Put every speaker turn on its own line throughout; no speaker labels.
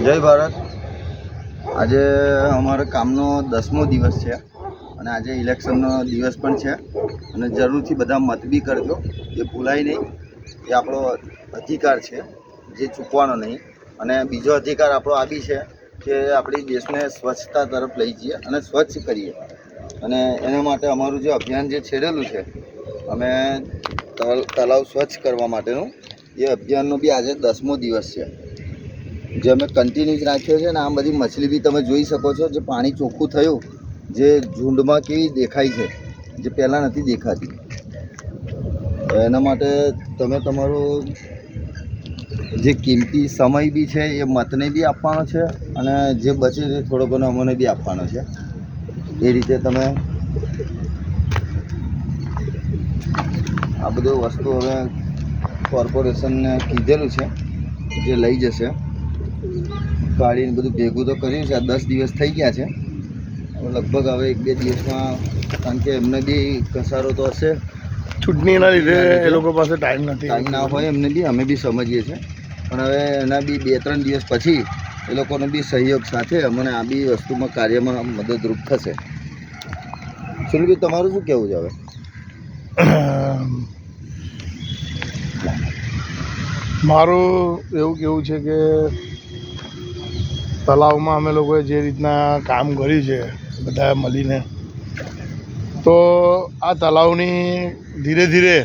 જય ભારત। આજે અમારા કામનો 10મો દિવસ છે અને આજે ઇલેક્શનનો દિવસ પણ છે અને જરૂરથી બધા મત બી કરજો, એ ભૂલાય નહીં। એ આપણો અધિકાર છે જે ચૂકવાનો નહીં। અને બીજો અધિકાર આપણો આ બી છે કે આપણી દેશને સ્વચ્છતા તરફ લઈ જઈએ અને સ્વચ્છ કરીએ। અને એના માટે અમારું જે અભિયાન જે છેડેલું છે, અમે તળાવ સ્વચ્છ કરવા માટેનું, એ અભિયાનનો બી આજે 10મો દિવસ છે જે અમે કન્ટિન્યુ જ રાખ્યો છે। અને આ બધી મછલી બી તમે જોઈ શકો છો, જે પાણી ચોખ્ખું થયું, જે ઝુંડમાં કેવી દેખાય છે, જે પહેલાં નથી દેખાતી। એના માટે તમે તમારું જે કિંમતી સમય બી છે એ મતને બી આપવાનો છે અને જે બચે છે થોડો ઘણો અમને બી આપવાનો છે। એ રીતે તમે આ બધું વસ્તુ હવે કોર્પોરેશનને કીધેલું છે, જે લઈ જશે ગાડીને બધું ભેગું તો કર્યું છે। આ 10 દિવસ થઈ ગયા છે, લગભગ હવે 1-2 દિવસમાં, કારણ કે એમને બી ઘસારો તો હશે,
ચૂંટણીના લીધે એ લોકો પાસે ટાઈમ
ના હોય એમને બી, અમે બી સમજીએ છીએ। પણ હવે એના બી 2-3 દિવસ પછી એ લોકોનો બી સહયોગ સાથે અમને આ બી વસ્તુમાં કાર્યમાં મદદરૂપ થશે। સુનિલભાઈ, તમારું શું કહેવું છે? હવે
મારું એવું કહેવું છે કે તળાવમાં અમે લોકોએ જે રીતના કામ કર્યું છે બધા મળીને, તો આ તળાવની ધીરે ધીરે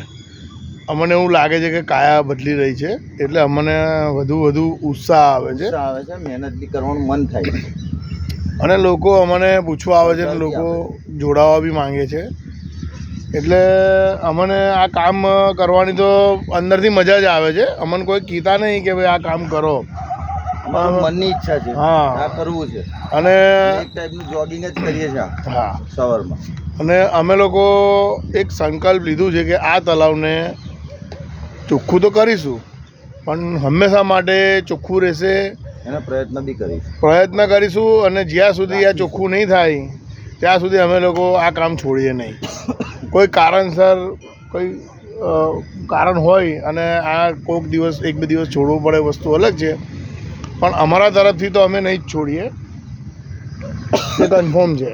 અમને એવું લાગે છે કે કાયા બદલી રહી છે, એટલે અમને વધુ ઉત્સાહ આવે છે,
મહેનત બી કરવાનું મન થાય છે
અને લોકો અમને પૂછવા આવે છે અને લોકો જોડાવા બી માંગે છે। એટલે અમને આ કામ કરવાની તો અંદરથી મજા જ આવે છે। અમને કોઈ કહેતા નહીં કે ભાઈ આ કામ કરો,
મનની ઈચ્છા છે,
હા,
આ કરવું છે।
અને
એક ટાઈપનું જોગિંગ જ કરીએ છીએ
હા
સવારમાં।
અને અમે લોકો એક સંકલ્પ લીધું છે કે આ તળાવને ચોખ્ખું તો કરીશું, પણ હંમેશા માટે ચોખ્ખું રહેશે
એનો પ્રયત્ન
કરીશું। અને જ્યાં સુધી આ ચોખ્ખું નહીં થાય ત્યાં સુધી અમે લોકો આ કામ છોડીએ નહીં। કોઈ કારણસર કોઈ કારણ હોય અને આ કોઈક દિવસ 1-2 દિવસ છોડવું પડે, વસ્તુ અલગ છે, પણ અમારા તરફથી તો અમે નહીં જ છોડીએ, એ કન્ફર્મ છે।